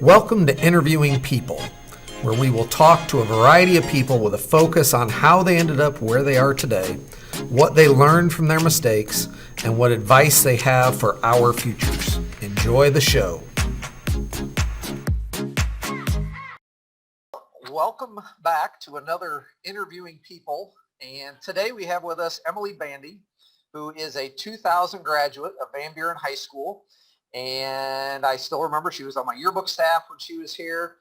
Welcome to Interviewing People, where we will talk to a variety of people with a focus on how they ended up where they are today, what they learned from their mistakes, and what advice they have for our futures. Enjoy the show. Welcome back to another Interviewing People, and today we have with us Emilie Bandy, who is a 2000 graduate of Van Buren High School. And I still remember she was on my yearbook staff when she was here,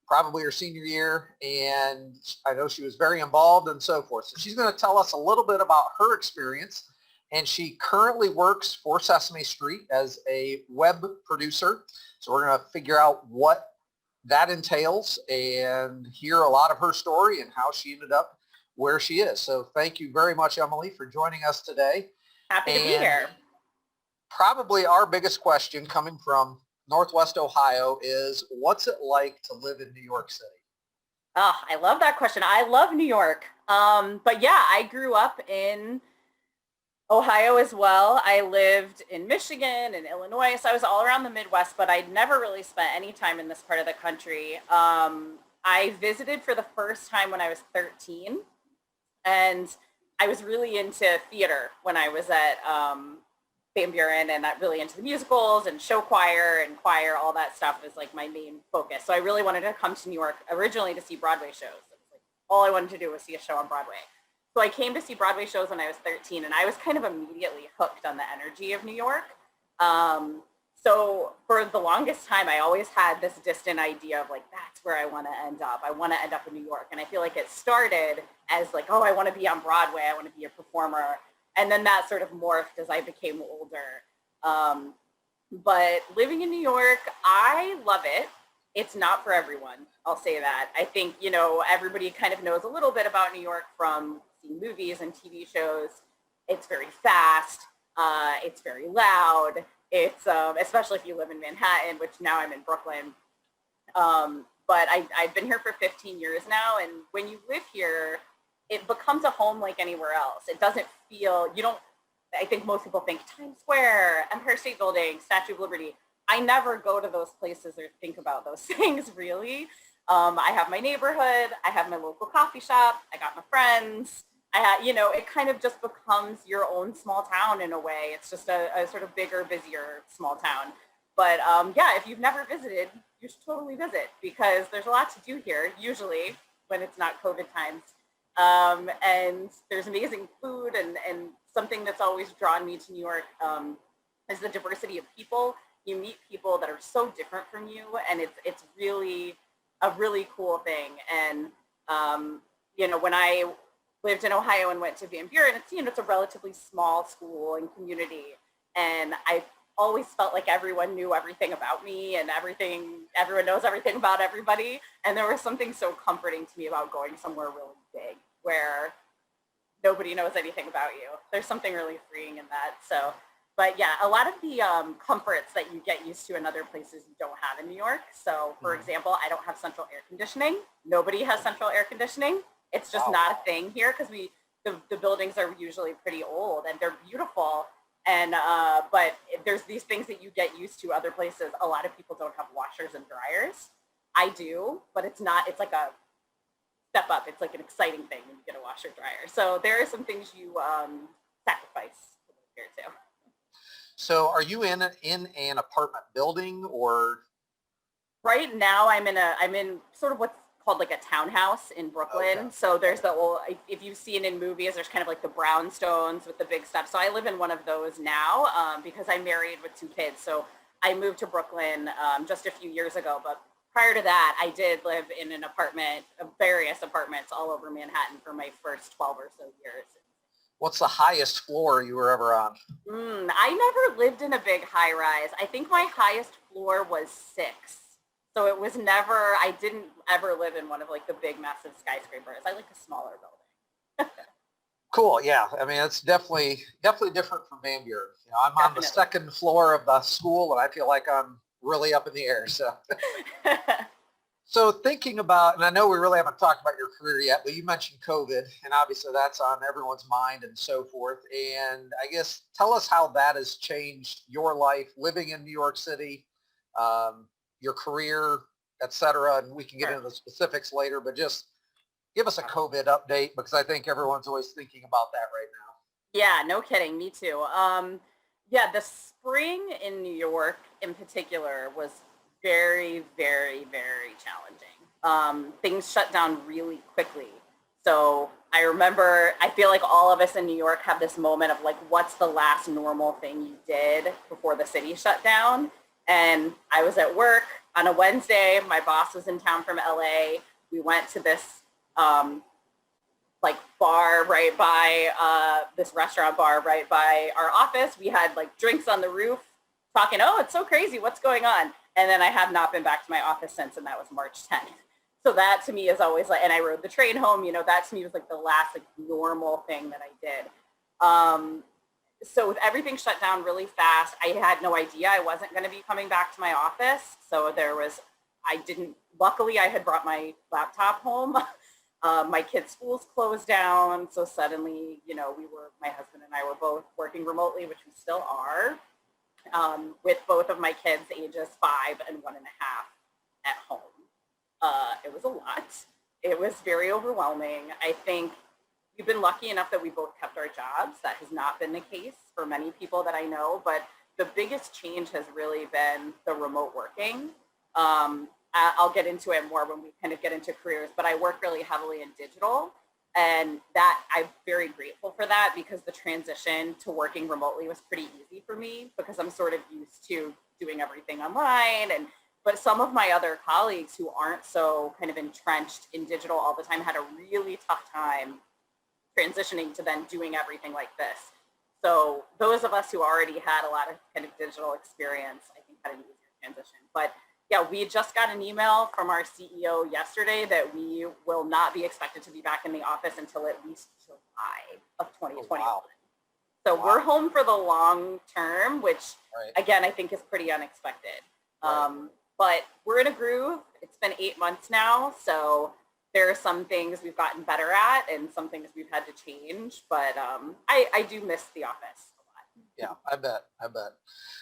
probably her senior year, and I know she was very involved and so forth. So she's going to tell us a little bit about her experience, and she currently works for Sesame Street as a web producer. So we're going to figure out what that entails and hear a lot of her story and how she ended up where she is. So thank you very much, Emilie, for joining us today. Happy to be here. Probably our biggest question coming from Northwest Ohio is, what's it like to live in New York City? Oh, I love that question. I love New York. But yeah, I grew up in Ohio as well. I lived in Michigan and Illinois, so I was all around the Midwest, but I'd never really spent any time in this part of the country. I visited for the first time when I was 13, and I was really into theater when I was at Van Buren, and really into the musicals and show choir and choir, all that stuff was like my main focus. So I really wanted to come to New York originally to see Broadway shows. It was like all I wanted to do was see a show on Broadway. So I came to see Broadway shows when I was 13, and I was kind of immediately hooked on the energy of New York. So for the longest time, I always had this distant idea of like, that's where I want to end up. I want to end up in New York. And I feel like it started as like, oh, I want to be on Broadway. I want to be a performer. And then that sort of morphed as I became older. But living in New York, I love it. It's not for everyone. I'll say that. I think, everybody kind of knows a little bit about New York from seeing movies and TV shows. It's very fast. It's very loud. It's especially if you live in Manhattan, which now I'm in Brooklyn. But I've been here for 15 years now. And when you live here, it becomes a home like anywhere else. It doesn't feel, I think most people think Times Square, Empire State Building, Statue of Liberty. I never go to those places or think about those things, really. I have my neighborhood. I have my local coffee shop. I got my friends. It kind of just becomes your own small town in a way. It's just a sort of bigger, busier small town. But if you've never visited, you should totally visit because there's a lot to do here, usually when it's not COVID times. And there's amazing food, and something that's always drawn me to New York is the diversity of people. You meet people that are so different from you, and it's really a really cool thing. And when I lived in Ohio and went to Van Buren, it's a relatively small school and community, and I always felt like everyone knew everything about me and everyone knows everything about everybody. And there was something so comforting to me about going somewhere really big where nobody knows anything about you. There's something really freeing in that. So, but yeah, a lot of the comforts that you get used to in other places you don't have in New York. So for example, I don't have central air conditioning. Nobody has central air conditioning. It's just not a thing here because the buildings are usually pretty old and they're beautiful. And but there's these things that you get used to other places. A lot of people don't have washers and dryers. I do, but it's like a step up. It's like an exciting thing when you get a washer dryer. So there are some things you sacrifice here too. So are you in an apartment building or? Right now I'm in sort of what's called like a townhouse in Brooklyn. Okay. So there's if you've seen in movies, there's kind of like the brownstones with the big steps. So I live in one of those now because I'm married with 2 kids. So I moved to Brooklyn just a few years ago. But prior to that, I did live in an apartment, various apartments all over Manhattan for my first 12 or so years. What's the highest floor you were ever on? I never lived in a big high rise. I think my highest floor was 6. So it was never, I didn't ever live in one of like the big massive skyscrapers. I like a smaller building. Cool. Yeah. I mean, it's definitely different from Van Buren. I'm on the second floor of the school and I feel like I'm really up in the air. So thinking about, and I know we really haven't talked about your career yet, but you mentioned COVID and obviously that's on everyone's mind and so forth. And I guess tell us how that has changed your life living in New York City, your career, et cetera. And we can get into the specifics later, but just give us a COVID update because I think everyone's always thinking about that right now. Yeah, no kidding. Me too. Yeah, the spring in New York in particular was very, very, very challenging. Things shut down really quickly. So I remember, I feel like all of us in New York have this moment of like, what's the last normal thing you did before the city shut down? And I was at work on a Wednesday. My boss was in town from LA. We went to this like bar right by this restaurant bar right by our office. We had like drinks on the roof talking, oh, it's so crazy. What's going on? And then I have not been back to my office since, and that was March 10th. So that to me is always like, and I rode the train home, you know, that to me was like the last like normal thing that I did. So with everything shut down really fast, I had no idea I wasn't going to be coming back to my office. So luckily I had brought my laptop home. My kids' schools closed down. So suddenly, you know, my husband and I were both working remotely, which we still are, with both of my kids ages 5 and 1.5 at home. It was a lot. It was very overwhelming. I think we've been lucky enough that we both kept our jobs. That has not been the case for many people that I know, but the biggest change has really been the remote working. I'll get into it more when we kind of get into careers, but I work really heavily in digital, and that I'm very grateful for that because the transition to working remotely was pretty easy for me because I'm sort of used to doing everything online. But some of my other colleagues who aren't so kind of entrenched in digital all the time had a really tough time transitioning to then doing everything like this. So those of us who already had a lot of kind of digital experience, I think had an easier transition. But yeah, we just got an email from our CEO yesterday that we will not be expected to be back in the office until at least July of 2021. Oh, wow. So we're home for the long term, which again, I think is pretty unexpected. But we're in a groove. It's been 8 months now. So there are some things we've gotten better at and some things we've had to change. But I do miss the office a lot. Yeah, I bet.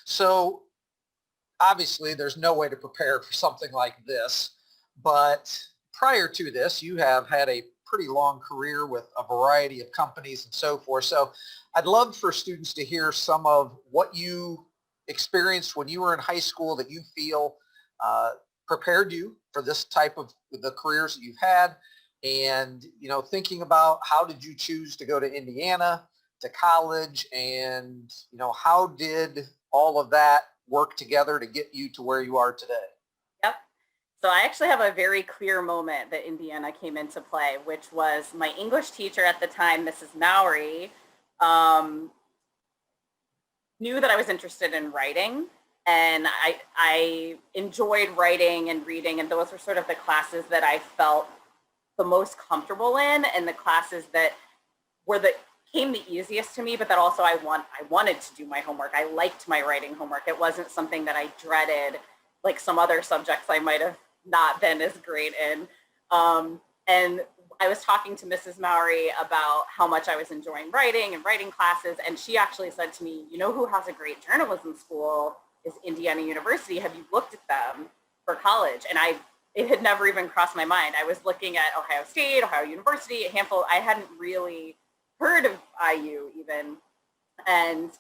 So obviously there's no way to prepare for something like this. But prior to this, you have had a pretty long career with a variety of companies and so forth. So I'd love for students to hear some of what you experienced when you were in high school that you feel prepared you for this type of the careers that you've had, and you know, thinking about how did you choose to go to Indiana to college, and you know, how did all of that work together to get you to where you are today? Yep. So I actually have a very clear moment that Indiana came into play, which was my English teacher at the time, Mrs. Mowry, knew that I was interested in writing, and I enjoyed writing and reading, and those were sort of the classes that I felt the most comfortable in, and the classes that came the easiest to me, but that also I wanted to do my homework. I liked my writing homework. It wasn't something that I dreaded, like some other subjects I might have not been as great in. And I was talking to Mrs. Mowry about how much I was enjoying writing and writing classes, and she actually said to me, you know who has a great journalism school is Indiana University. Have you looked at them for college? And it had never even crossed my mind. I was looking at Ohio State, Ohio University, a handful. I hadn't really heard of IU even. And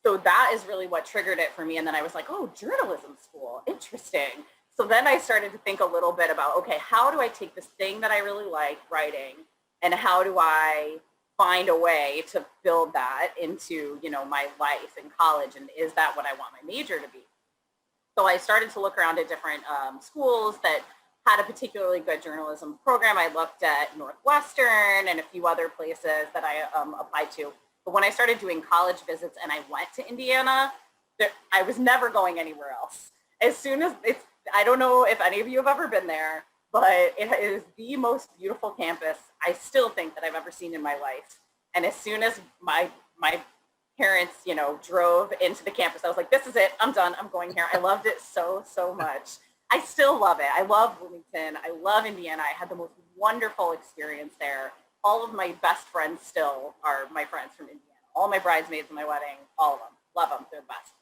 so that is really what triggered it for me. And then I was like, oh, journalism school, interesting. So then I started to think a little bit about, okay, how do I take this thing that I really like, writing, and how do I find a way to build that into, you know, my life in college, and is that what I want my major to be? So I started to look around at different schools that had a particularly good journalism program. I looked at Northwestern and a few other places that I applied to. But when I started doing college visits and I went to Indiana, I was never going anywhere else. As soon as I don't know if any of you have ever been there, but it is the most beautiful campus I still think that I've ever seen in my life. And as soon as my parents, you know, drove into the campus, I was like, this is it. I'm done. I'm going here. I loved it so, so much. I still love it. I love Bloomington. I love Indiana. I had the most wonderful experience there. All of my best friends still are my friends from Indiana. All my bridesmaids in my wedding, all of them. Love them. They're the best.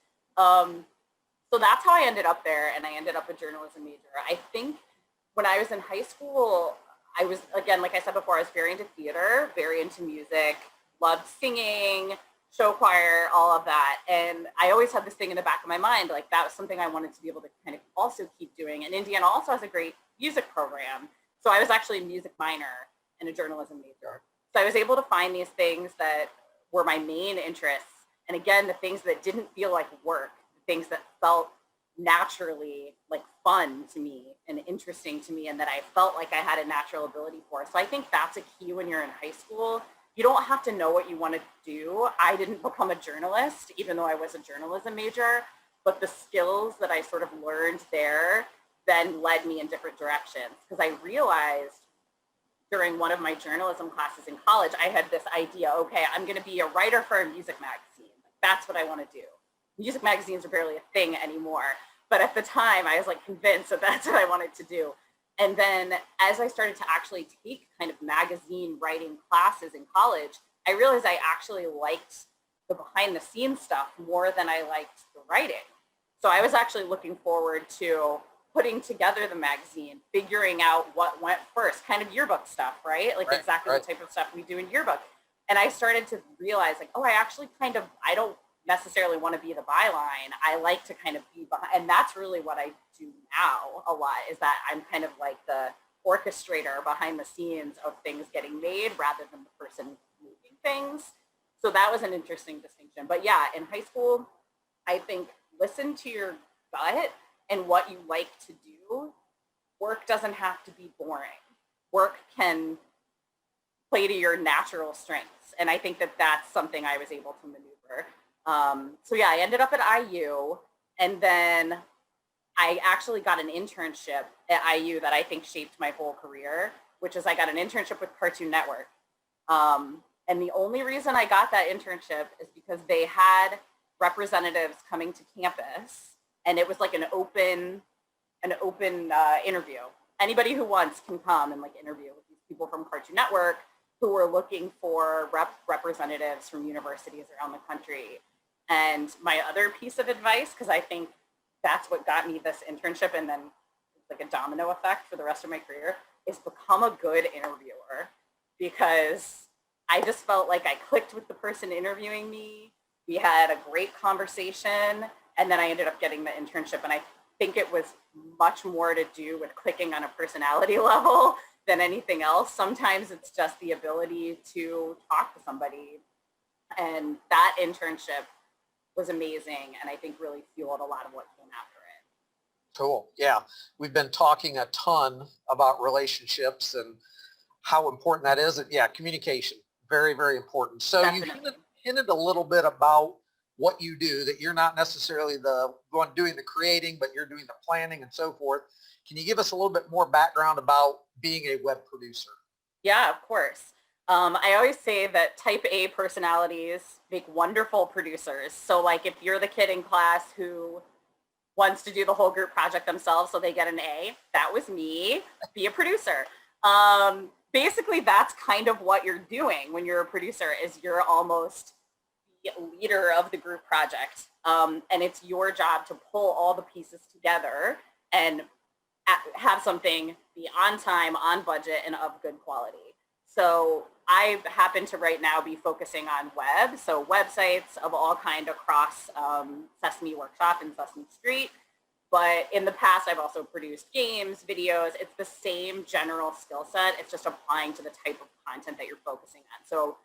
So that's how I ended up there, and I ended up a journalism major. I think when I was in high school, I was, again, like I said before, I was very into theater, very into music, loved singing, show choir, all of that. And I always had this thing in the back of my mind, like that was something I wanted to be able to kind of also keep doing. And Indiana also has a great music program. So I was actually a music minor and a journalism major. So I was able to find these things that were my main interests. And again, the things that didn't feel like work, the things that felt naturally like fun to me and interesting to me, and that I felt like I had a natural ability for. So I think that's a key when you're in high school. You don't have to know what you want to do. I didn't become a journalist, even though I was a journalism major, but the skills that I sort of learned there then led me in different directions, because I realized during one of my journalism classes in college, I had this idea, okay, I'm going to be a writer for a music magazine. That's what I want to do. Music magazines are barely a thing anymore. But at the time, I was like convinced that that's what I wanted to do. And then as I started to actually take kind of magazine writing classes in college, I realized I actually liked the behind the scenes stuff more than I liked the writing. So I was actually looking forward to putting together the magazine, figuring out what went first, kind of yearbook stuff, right? Like exactly the type of stuff we do in yearbook. And I started to realize like, oh, I actually kind of, I don't necessarily want to be the byline. I like to kind of be behind, and that's really what I do now a lot, is that I'm kind of like the orchestrator behind the scenes of things getting made rather than the person moving things. So that was an interesting distinction. But yeah, in high school, I think listen to your gut and what you like to do. Work doesn't have to be boring. Work can play to your natural strengths. And I think that that's something I was able to maneuver. So yeah, I ended up at IU, and then I actually got an internship at IU that I think shaped my whole career, which is I got an internship with Cartoon Network. And the only reason I got that internship is because they had representatives coming to campus, and it was like an open interview. Anybody who wants can come and like interview with these people from Cartoon Network who were looking for representatives from universities around the country. And my other piece of advice, because I think that's what got me this internship, and then it's like a domino effect for the rest of my career, is become a good interviewer, because I just felt like I clicked with the person interviewing me. We had a great conversation, and then I ended up getting the internship. And I think it was much more to do with clicking on a personality level than anything else. Sometimes it's just the ability to talk to somebody. And that internship was amazing, and I think really fueled a lot of what came after it. Cool. Yeah. We've been talking a ton about relationships and how important that is. And yeah, communication, very, very important. So Definitely. you hinted a little bit about what you do, that you're not necessarily the one doing the creating, but you're doing the planning and so forth. Can you give us a little bit more background about being a web producer? Yeah, of course. I always say that type A personalities make wonderful producers. So like if you're the kid in class who wants to do the whole group project themselves so they get an A, that was me. Be a producer. Basically, that's kind of what you're doing when you're a producer, is you're almost the leader of the group project. And it's your job to pull all the pieces together and have something be on time, on budget, and of good quality. So I happen to right now be focusing on web, so websites of all kind across Sesame Workshop and Sesame Street. But in the past, I've also produced games, videos. It's the same general skill set. It's just applying to the type of content that you're focusing on. So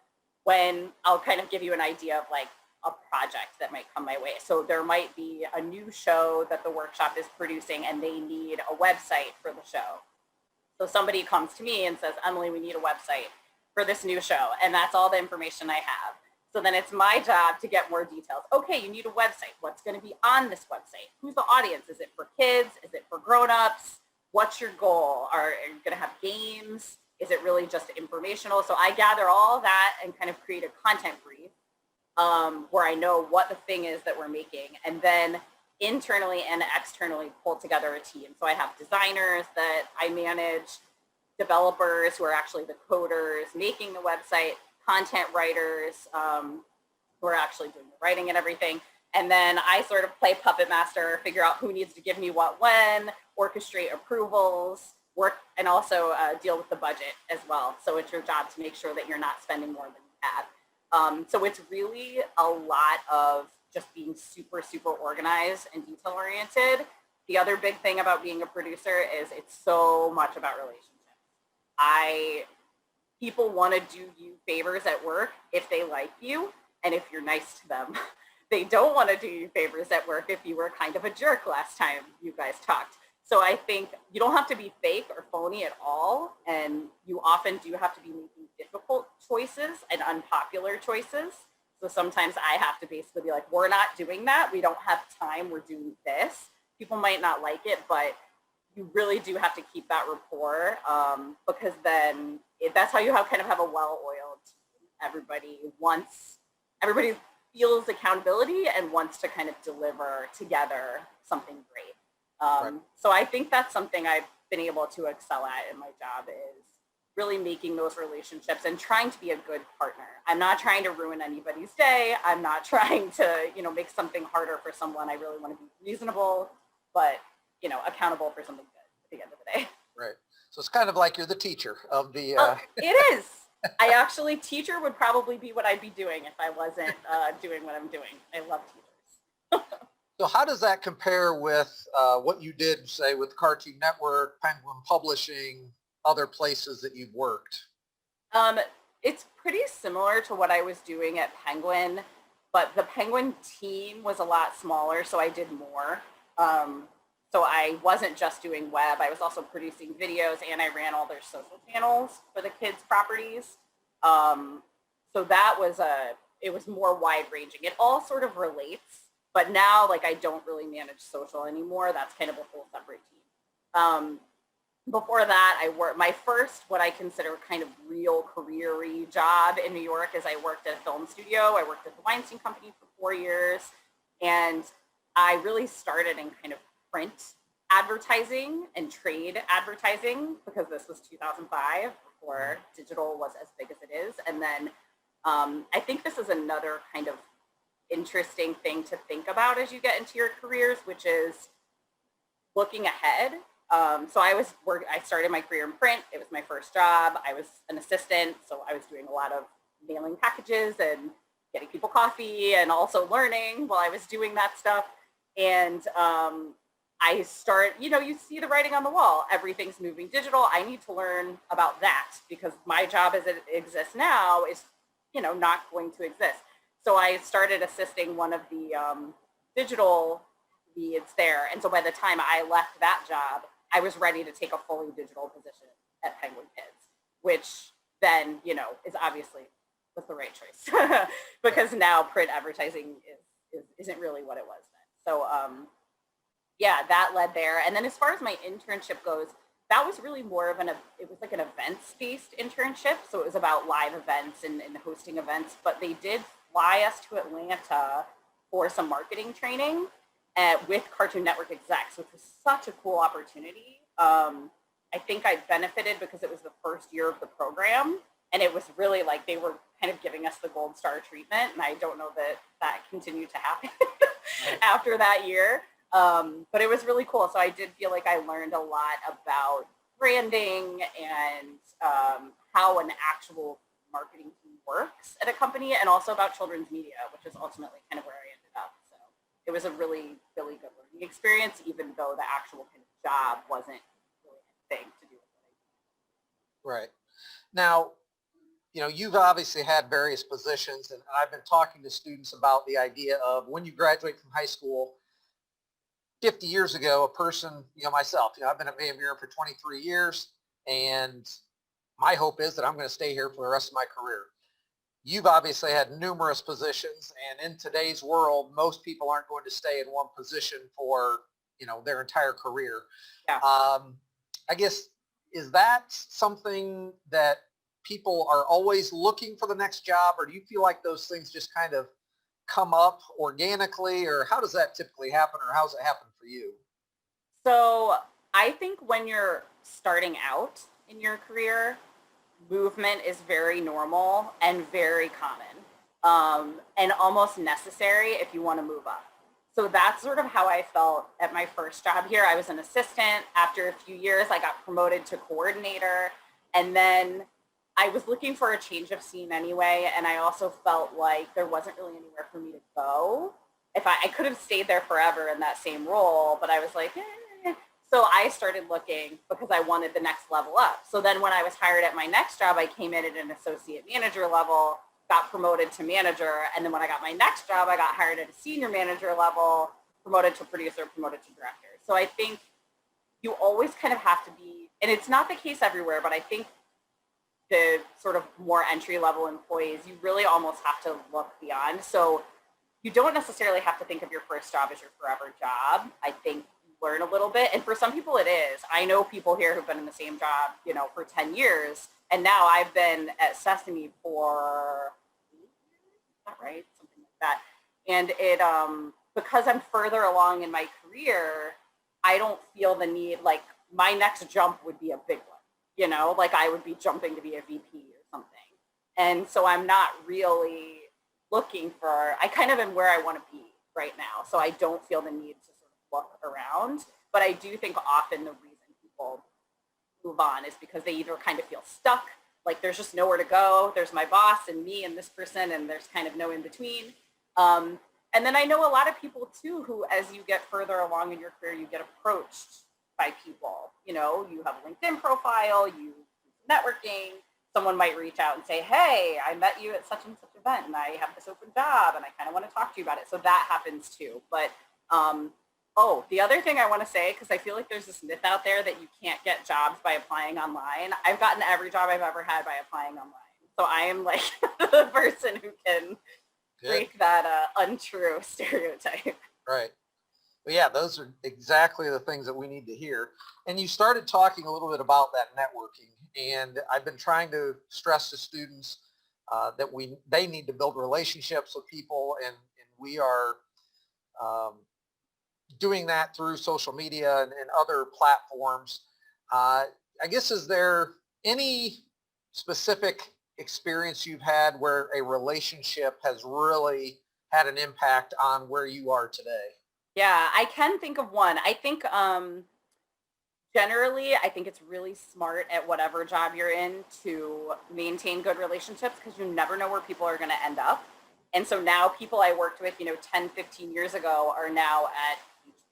when I'll kind of give you an idea of like a project that might come my way. So there might be a new show that the workshop is producing, and they need a website for the show. So somebody comes to me and says, Emily, we need a website for this new show. And that's all the information I have. So then it's my job to get more details. Okay, you need a website. What's going to be on this website? Who's the audience? Is it for kids? Is it for grown-ups? What's your goal? Are you going to have games? Is it really just informational? So I gather all that and kind of create a content brief where I know what the thing is that we're making. And then internally and externally pull together a team. So I have designers that I manage, developers who are actually the coders making the website, content writers who are actually doing the writing and everything, And then I sort of play puppet master, figure out who needs to give me what when, orchestrate approvals, work, and also deal with the budget as well. So it's your job to make sure that you're not spending more than you have. So it's really a lot of just being super, super organized and detail oriented. The other big thing about being a producer is it's so much about relationships. People want to do you favors at work if they like you and if you're nice to them. They don't want to do you favors at work if you were kind of a jerk last time you guys talked. So I think you don't have to be fake or phony at all. And you often do have to be making difficult choices and unpopular choices. So sometimes I have to basically be like, we're not doing that. We don't have time. We're doing this. People might not like it, but you really do have to keep that rapport because then that's how you kind of have a well-oiled team. Everybody feels accountability and wants to kind of deliver together something great. Right. So I think that's something I've been able to excel at in my job is really making those relationships and trying to be a good partner. I'm not trying to ruin anybody's day. I'm not trying to, make something harder for someone. I really want to be reasonable, but, accountable for something good at the end of the day. Right. So it's kind of like you're the teacher of the... It is. Teacher would probably be what I'd be doing if I wasn't doing what I'm doing. I love teachers. So how does that compare with what you did, say, with Cartoon Network, Penguin Publishing, other places that you've worked? It's pretty similar to what I was doing at Penguin, but the Penguin team was a lot smaller, so I did more. So I wasn't just doing web. I was also producing videos, and I ran all their social channels for the kids' properties. So that was it was more wide-ranging. It all sort of relates, but now I don't really manage social anymore. That's kind of a whole separate team. Before that, I worked my first, what I consider kind of real career-y job in New York is I worked at a film studio. I worked at the Weinstein Company for 4 years, and I really started in kind of print advertising and trade advertising because this was 2005 before digital was as big as it is. And then I think this is another kind of interesting thing to think about as you get into your careers, which is looking ahead. So I started my career in print. It was my first job. I was an assistant, so I was doing a lot of mailing packages and getting people coffee and also learning while I was doing that stuff. And you see the writing on the wall. Everything's moving digital. I need to learn about that because my job as it exists now is, not going to exist. So I started assisting one of the digital leads there. And so by the time I left that job, I was ready to take a fully digital position at Penguin Kids, which then, is obviously was the right choice because now print advertising isn't really what it was then. So that led there. And then as far as my internship goes, that was really more of it was like an events-based internship. So it was about live events and hosting events, but they did fly us to Atlanta for some marketing training with Cartoon Network execs, which was such a cool opportunity. I think I benefited because it was the first year of the program, and it was really like they were kind of giving us the gold star treatment, and I don't know that continued to happen after that year. But it was really cool. So I did feel like I learned a lot about branding and how an actual marketing team works at a company, and also about children's media, which is ultimately kind of where I ended up. So it was a really, really good learning experience, even though the actual kind of job wasn't really anything to do with what I did. Right. Now, you've obviously had various positions, and I've been talking to students about the idea of when you graduate from high school, 50 years ago, a person, myself, I've been at Van Buren for 23 years, and my hope is that I'm going to stay here for the rest of my career. You've obviously had numerous positions, and in today's world, most people aren't going to stay in one position for, their entire career. Yeah. I guess, is that something that people are always looking for the next job, or do you feel like those things just kind of come up organically, or how does that typically happen, or how's it happen for you? So I think when you're starting out in your career, movement is very normal and very common. and almost necessary if you want to move up. So that's sort of how I felt at my first job here. I was an assistant. After a few years, I got promoted to coordinator. And then I was looking for a change of scene anyway. And I also felt like there wasn't really anywhere for me to go. If I could have stayed there forever in that same role, but I was like, eh. So I started looking because I wanted the next level up. So then when I was hired at my next job, I came in at an associate manager level, got promoted to manager. And then when I got my next job, I got hired at a senior manager level, promoted to producer, promoted to director. So I think you always kind of have to be, and it's not the case everywhere, but I think the sort of more entry level employees, you really almost have to look beyond. So you don't necessarily have to think of your first job as your forever job. I think you learn a little bit. And for some people it is. I know people here who've been in the same job, for 10 years. And now I've been at Sesame for 8 years, is that right? Something like that. And it, because I'm further along in my career, I don't feel the need, like my next jump would be a big one, like I would be jumping to be a VP or something. And so I'm not really looking for, I kind of am where I want to be right now. So I don't feel the need to sort of look around. But I do think often the reason people move on is because they either kind of feel stuck, like there's just nowhere to go. There's my boss and me and this person, and there's kind of no in between. And then I know a lot of people too, who as you get further along in your career, you get approached by people. You have a LinkedIn profile, you do networking, someone might reach out and say, hey, I met you at such and such event and I have this open job and I kind of want to talk to you about it. So that happens too. But the other thing I want to say, because I feel like there's this myth out there that you can't get jobs by applying online. I've gotten every job I've ever had by applying online. So I am like the person who can break that untrue stereotype. Right. Well, yeah, those are exactly the things that we need to hear. And you started talking a little bit about that networking. And I've been trying to stress to students that they need to build relationships with people, and we are doing that through social media and other platforms. I guess, is there any specific experience you've had where a relationship has really had an impact on where you are today? Yeah, I can think of one. I think generally, I think it's really smart at whatever job you're in to maintain good relationships because you never know where people are going to end up. And so now people I worked with, 10, 15 years ago are now at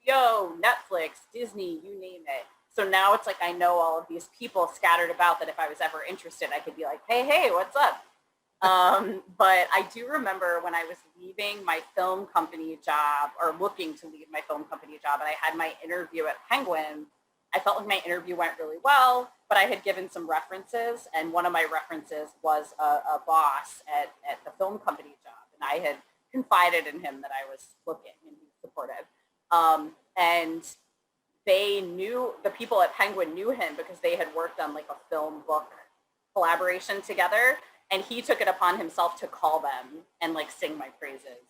HBO, Netflix, Disney, you name it. So now it's like I know all of these people scattered about that if I was ever interested, I could be like, hey, what's up? But I do remember when I was leaving my film company job or looking to leave my film company job and I had my interview at Penguin, I felt like my interview went really well, but I had given some references, and one of my references was a boss at the film company job, and I had confided in him that I was looking, and he was supportive. And the people at Penguin knew him because they had worked on like a film book collaboration together, and he took it upon himself to call them and like sing my praises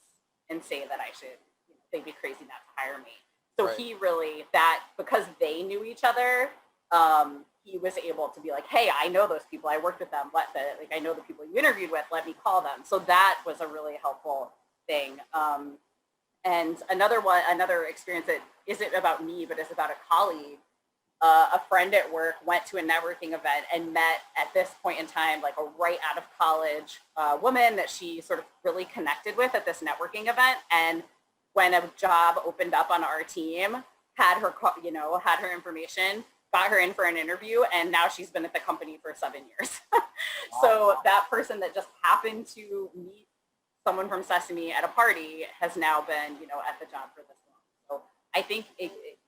and say that I should, they'd be crazy not to hire me. So right. He really, because they knew each other, he was able to be like, hey, I know those people. I worked with them. I know the people you interviewed with. Let me call them. So that was a really helpful thing. And another experience that isn't about me, but is about a colleague. A friend at work went to a networking event and met at this point in time, like a right out of college woman that she sort of really connected with at this networking event. And when a job opened up on our team, had her information, got her in for an interview, and now she's been at the company for 7 years. So that person that just happened to meet someone from Sesame at a party has now been, at the job for this long. So I think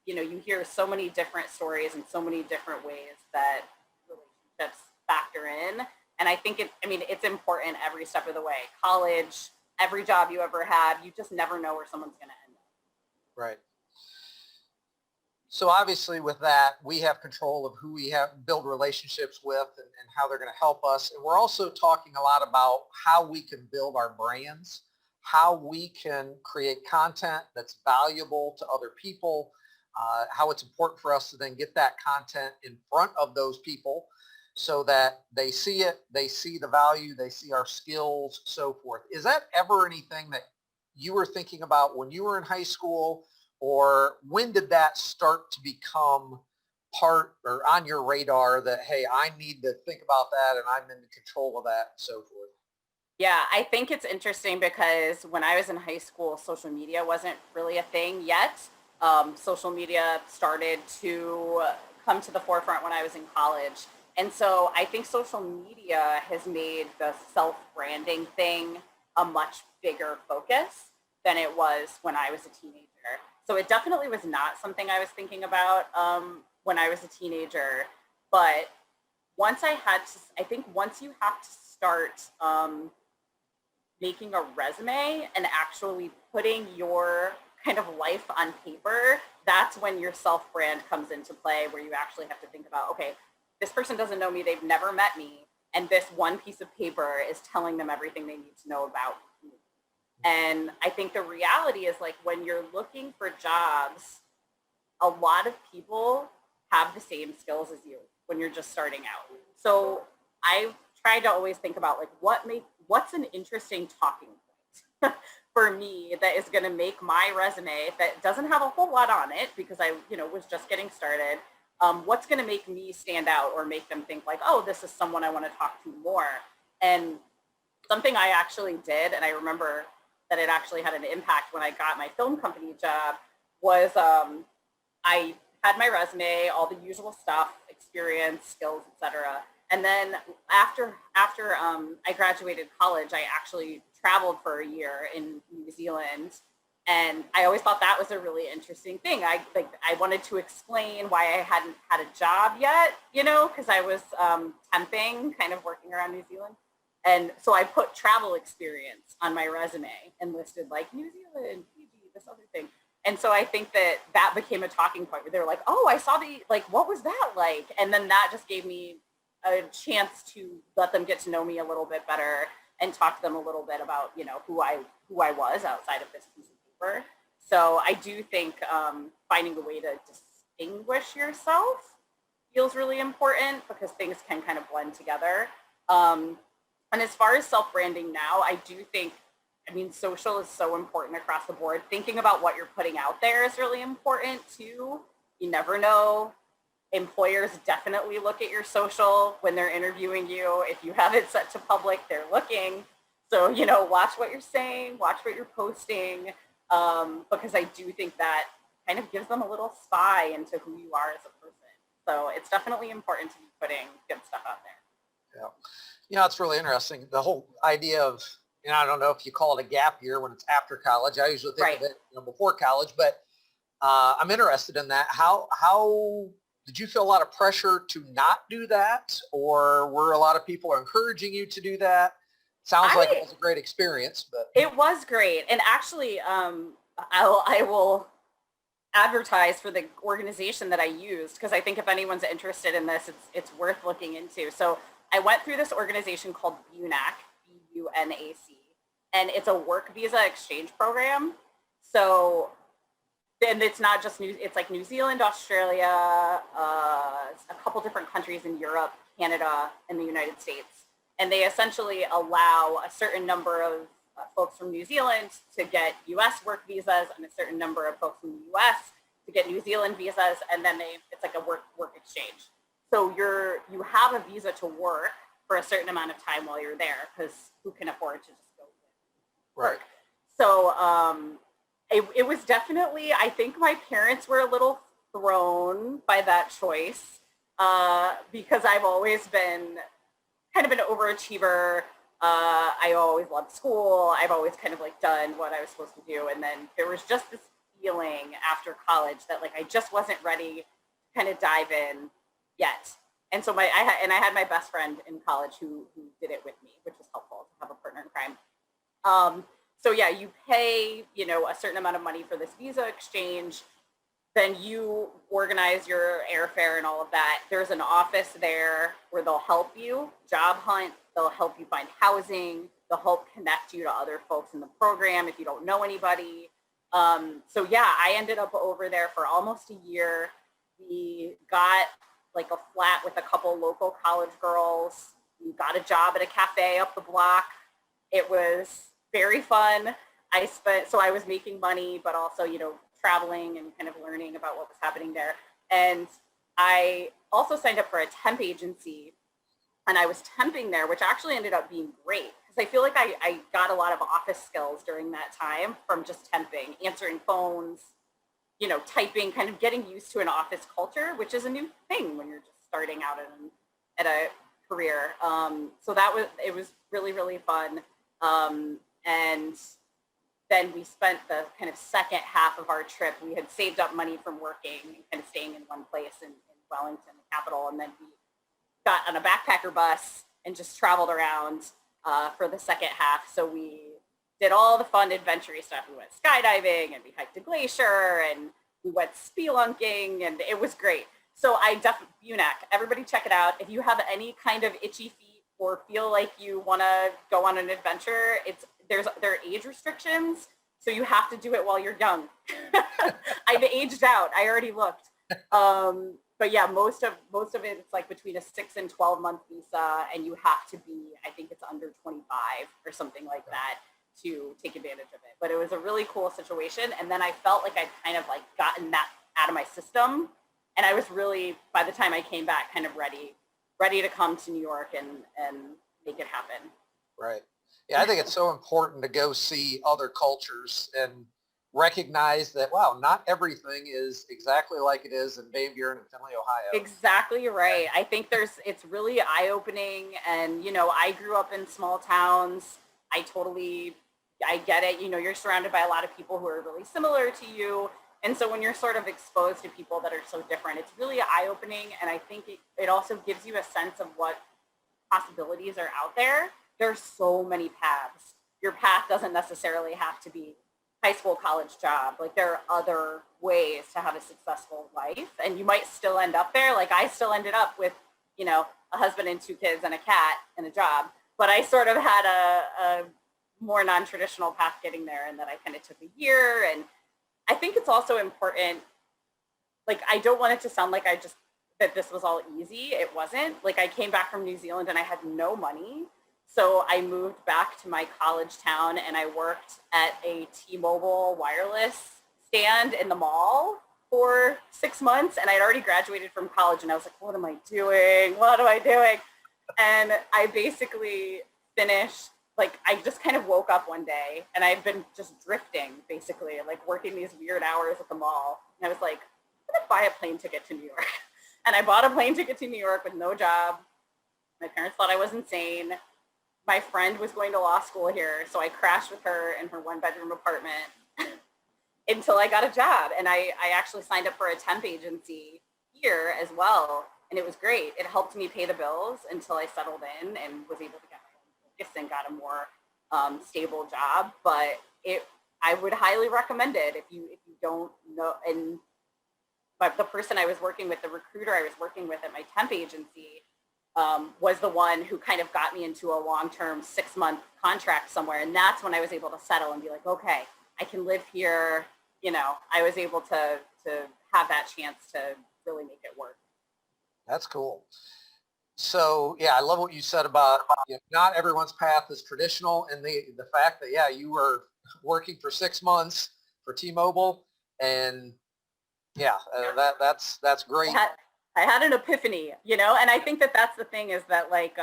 you hear so many different stories and so many different ways that relationships factor in. And I think it's important every step of the way. College, every job you ever have, you just never know where someone's going to end up. Right. So obviously with that, we have control of who we build relationships with and how they're going to help us. And we're also talking a lot about how we can build our brands, how we can create content that's valuable to other people, how it's important for us to then get that content in front of those people. so that they see it, they see the value, they see our skills, so forth. Is that ever anything that you were thinking about when you were in high school, or when did that start to become part or on your radar that, hey, I need to think about that and I'm in control of that and so forth? Yeah, I think it's interesting because when I was in high school, social media wasn't really a thing yet. Social media started to come to the forefront when I was in college. And so I think social media has made the self branding thing a much bigger focus than it was when I was a teenager. So it definitely was not something I was thinking about when I was a teenager. But once I had to, I think once you have to start making a resume and actually putting your kind of life on paper, that's when your self brand comes into play, where you actually have to think about, okay, this person doesn't know me, they've never met me, and this one piece of paper is telling them everything they need to know about me. And I think the reality is, like, when you're looking for jobs, a lot of people have the same skills as you when you're just starting out. So I try to always think about, like, what's an interesting talking point for me that is going to make my resume, that doesn't have a whole lot on it because I, was just getting started. What's going to make me stand out or make them think like, oh, this is someone I want to talk to more. And something I actually did, and I remember that it actually had an impact when I got my film company job, was I had my resume, all the usual stuff, experience, skills, etc. And then after I graduated college, I actually traveled for a year in New Zealand, and I always thought that was a really interesting thing. I wanted to explain why I hadn't had a job yet, because I was temping, kind of working around New Zealand. And so I put travel experience on my resume and listed like New Zealand, Fiji, this other thing. And so I think that became a talking point where they were like, oh, I saw what was that like? And then that just gave me a chance to let them get to know me a little bit better and talk to them a little bit about, who I was outside of this piece of paper. So I do think finding a way to distinguish yourself feels really important because things can kind of blend together. And as far as self-branding now, I do think, social is so important across the board. Thinking about what you're putting out there is really important too. You never know. Employers definitely look at your social when they're interviewing you. If you have it set to public, they're looking. So, watch what you're saying, watch what you're posting, because I do think that kind of gives them a little spy into who you are as a person. So it's definitely important to be putting good stuff out there. Yeah. It's really interesting. The whole idea of, I don't know if you call it a gap year when it's after college. I usually think of it before college, but I'm interested in that. How did you feel a lot of pressure to not do that, or were a lot of people encouraging you to do that? Sounds like it was a great experience, but it was great. And actually, I will advertise for the organization that I used, because I think if anyone's interested in this, it's worth looking into. So I went through this organization called BUNAC, BUNAC, and it's a work visa exchange program. So then it's not just it's like New Zealand, Australia, a couple different countries in Europe, Canada, and the United States. And they essentially allow a certain number of folks from New Zealand to get US work visas and a certain number of folks from the US to get New Zealand visas. And then it's like a work exchange. So you have a visa to work for a certain amount of time while you're there, because who can afford to just go work? Right. So it was definitely, I think my parents were a little thrown by that choice because I've always been kind of an overachiever. I always loved school. I've always kind of done what I was supposed to do. And then there was just this feeling after college that I just wasn't ready to kind of dive in yet. And so I had my best friend in college who did it with me, which was helpful to have a partner in crime. So yeah, you pay, a certain amount of money for this visa exchange. Then you organize your airfare and all of that. There's an office there where they'll help you job hunt. They'll help you find housing. They'll help connect you to other folks in the program if you don't know anybody. So yeah, I ended up over there for almost a year. We got like a flat with a couple local college girls. We got a job at a cafe up the block. It was very fun. So I was making money, but also, traveling and kind of learning about what was happening there. And I also signed up for a temp agency, and I was temping there, which actually ended up being great because I feel like I got a lot of office skills during that time from just temping, answering phones, typing, kind of getting used to an office culture, which is a new thing when you're just starting out at a career. So it was really, really fun. And then we spent the kind of second half of our trip. We had saved up money from working and kind of staying in one place in Wellington, the capital. And then we got on a backpacker bus and just traveled around for the second half. So we did all the fun adventure stuff. We went skydiving and we hiked a glacier and we went spelunking, and it was great. So I definitely, UNAC, everybody check it out. If you have any kind of itchy feet or feel like you want to go on an adventure, there are age restrictions, so you have to do it while you're young. I've aged out. I already looked. But yeah, most of it, it's like between a 6 and 12 month visa, and you have to be, I think it's under 25 or something like that to take advantage of it. But it was a really cool situation. And then I felt like I'd kind of like gotten that out of my system. And I was really, by the time I came back, kind of ready to come to New York and make it happen. Right. Yeah, I think it's so important to go see other cultures and recognize that, wow, not everything is exactly like it is in Van Buren and Findlay, Ohio. Exactly right. I think it's really eye-opening. And, I grew up in small towns. I get it. You're surrounded by a lot of people who are really similar to you. And so when you're sort of exposed to people that are so different, it's really eye-opening. And I think it also gives you a sense of what possibilities are out there. There's so many paths. Your path doesn't necessarily have to be high school, college job. Like, there are other ways to have a successful life, and you might still end up there. Like, I still ended up with, a husband and 2 kids and a cat and a job, but I sort of had a more non-traditional path getting there, and that I kind of took a year. And I think it's also important, like, I don't want it to sound like that this was all easy. It wasn't. Like, I came back from New Zealand and I had no money. So I moved back to my college town and I worked at a T-Mobile wireless stand in the mall for 6 months. And I'd already graduated from college, and I was like, what am I doing? What am I doing? And I basically finished, like, I just kind of woke up one day and I've been just drifting, basically, like working these weird hours at the mall. And I was like, I'm going to buy a plane ticket to New York. And I bought a plane ticket to New York with no job. My parents thought I was insane. My friend was going to law school here, so I crashed with her in her 1-bedroom apartment until I got a job. And I actually signed up for a temp agency here as well, and it was great. It helped me pay the bills until I settled in and was able to get my own focus and got a more stable job. But I would highly recommend it if you don't know. And but the person I was working with, the recruiter I was working with at my temp agency, was the one who kind of got me into a long-term 6-month contract somewhere. And that's when I was able to settle and be like, okay, I can live here. I was able to have that chance to really make it work. That's cool. So yeah, I love what you said about not everyone's path is traditional, and the fact that, yeah, you were working for 6 months for T-Mobile, and yeah, that's great. I had an epiphany, and I think that's the thing, is that, like,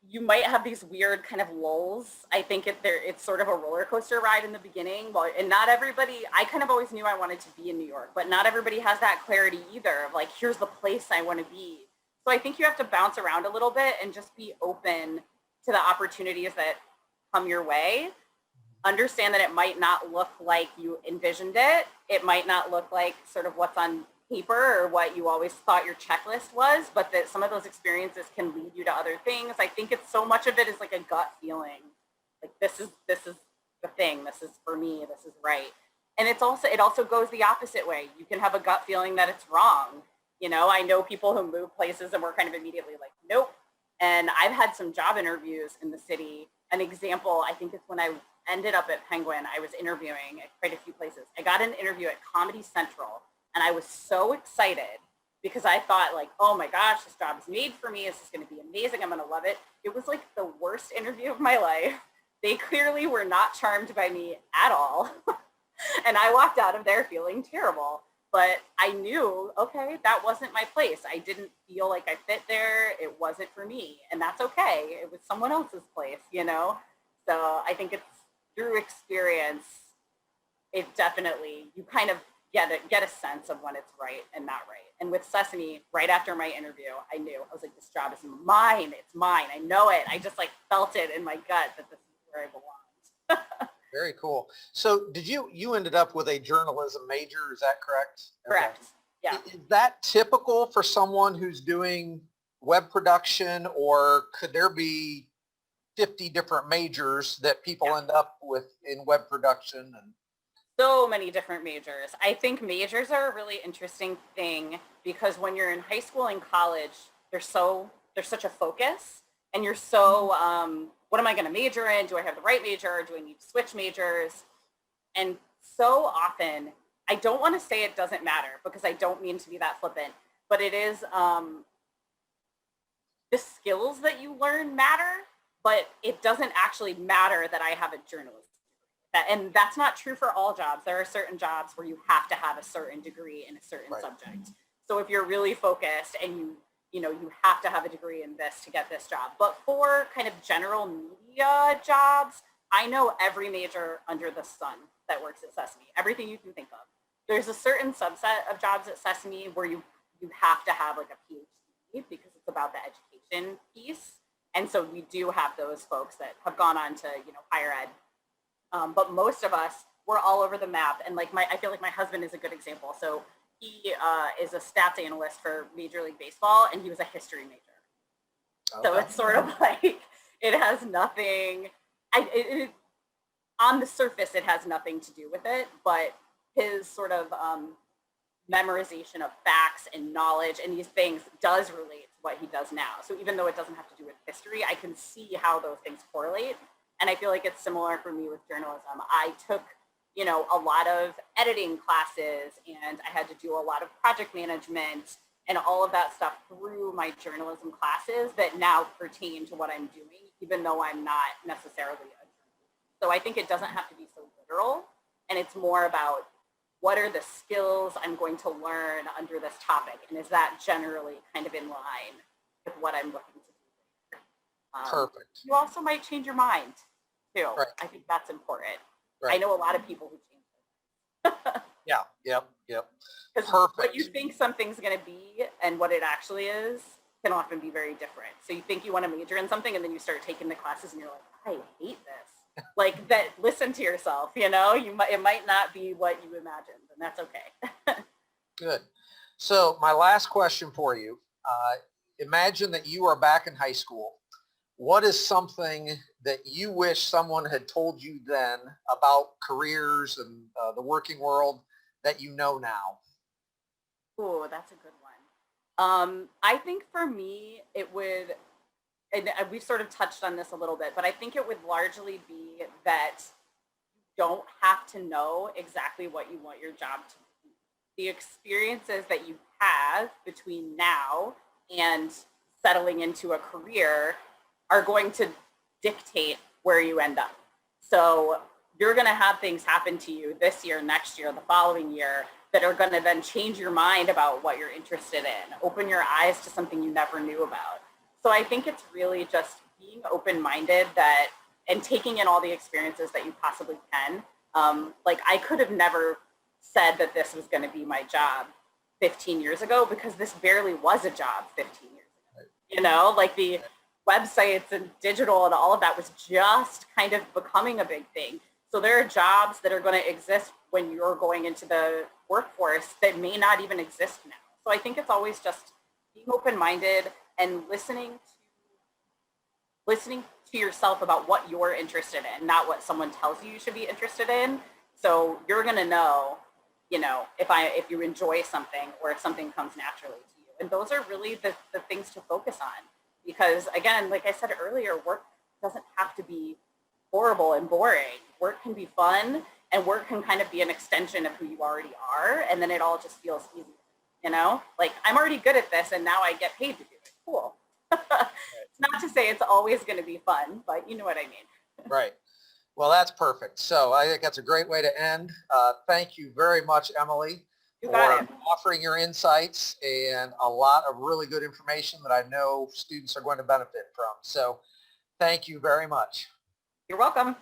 you might have these weird kind of lulls. I think it's sort of a roller coaster ride in the beginning. And not everybody, I kind of always knew I wanted to be in New York, but not everybody has that clarity either of like, here's the place I want to be. So I think you have to bounce around a little bit and just be open to the opportunities that come your way. Understand that it might not look like you envisioned it. It might not look like sort of what's on paper or what you always thought your checklist was, but that some of those experiences can lead you to other things. I think it's so much of it is like a gut feeling. Like, this is the thing. This is for me. This is right. And it also goes the opposite way. You can have a gut feeling that it's wrong. I know people who move places and we're kind of immediately like, nope. And I've had some job interviews in the city. An example, I think it's when I ended up at Penguin, I was interviewing at quite a few places. I got an interview at Comedy Central, and I was so excited because I thought like, oh my gosh, this job is made for me. This is going to be amazing. I'm going to love it. It was like the worst interview of my life. They clearly were not charmed by me at all. And I walked out of there feeling terrible. But I knew, okay, that wasn't my place. I didn't feel like I fit there. It wasn't for me. And that's okay. It was someone else's place, you know? So I think it's through experience, it definitely, you kind of get a sense of when it's right and not right. And with Sesame, right after my interview, I knew, I was like, this job is mine. It's mine. I know it. I just like felt it in my gut that this is where I belonged. Very cool. So did you ended up with a journalism major, is that correct? Correct. Okay. Yeah. Is that typical for someone who's doing web production, or could there be 50 different majors that people end up with in web production? And So many different majors. I think majors are a really interesting thing because when you're in high school and college, there's such a focus, and you're so what am I going to major in? Do I have the right major? Do I need to switch majors? And so often, I don't want to say it doesn't matter because I don't mean to be that flippant, but it is the skills that you learn matter, but it doesn't actually matter that I have a journalism. And that's not true for all jobs. There are certain jobs where you have to have a certain degree in a certain subject. So if you're really focused and you have to have a degree in this to get this job. But for kind of general media jobs, I know every major under the sun that works at Sesame, everything you can think of. There's a certain subset of jobs at Sesame where you have to have like a PhD because it's about the education piece. And so we do have those folks that have gone on to, higher ed. But most of us, we're all over the map. And I feel like my husband is a good example. So he is a stats analyst for Major League Baseball, and he was a history major. Okay. So it's sort of like, it has nothing, on the surface, it has nothing to do with it, but his sort of memorization of facts and knowledge and these things does relate to what he does now. So even though it doesn't have to do with history, I can see how those things correlate. And I feel like it's similar for me with journalism. I took a lot of editing classes, and I had to do a lot of project management and all of that stuff through my journalism classes that now pertain to what I'm doing, even though I'm not necessarily a journalist. So I think it doesn't have to be so literal, and it's more about what are the skills I'm going to learn under this topic, and is that generally kind of in line with what I'm looking to do later. Perfect. You also might change your mind, too. Right. I think that's important. Right. I know a lot of people who change it. Yeah, yep. Because Perfect. what you think something's going to be and what it actually is can often be very different. So you think you want to major in something, and then you start taking the classes, and you're like, I hate this. Like that. Listen to yourself. It might not be what you imagined, and that's okay. Good. So my last question for you: imagine that you are back in high school. What is something that you wish someone had told you then about careers and the working world that you know now? Oh, that's a good one. I think for me, it would, and we've sort of touched on this a little bit, but I think it would largely be that you don't have to know exactly what you want your job to be. The experiences that you have between now and settling into a career are going to dictate where you end up. So you're going to have things happen to you this year, next year, the following year that are going to then change your mind about what you're interested in, open your eyes to something you never knew about. So I think it's really just being open-minded and taking in all the experiences that you possibly can. I could have never said that this was going to be my job 15 years ago because this barely was a job 15 years ago. The websites and digital and all of that was just kind of becoming a big thing. So there are jobs that are going to exist when you're going into the workforce that may not even exist now. So I think it's always just being open-minded and listening to yourself about what you're interested in, not what someone tells you should be interested in. So you're going to know, if you enjoy something or if something comes naturally to you. And those are really the things to focus on. Because again, like I said earlier, work doesn't have to be horrible and boring. Work can be fun, and work can kind of be an extension of who you already are, and then it all just feels easy. like I'm already good at this and now I get paid to do it. Cool. It's not to say it's always going to be fun, but you know what I mean. Right. Well, that's perfect. So I think that's a great way to end. Thank you very much, Emilie, You got for it. offering your insights and a lot of really good information that I know students are going to benefit from. So thank you very much. You're welcome.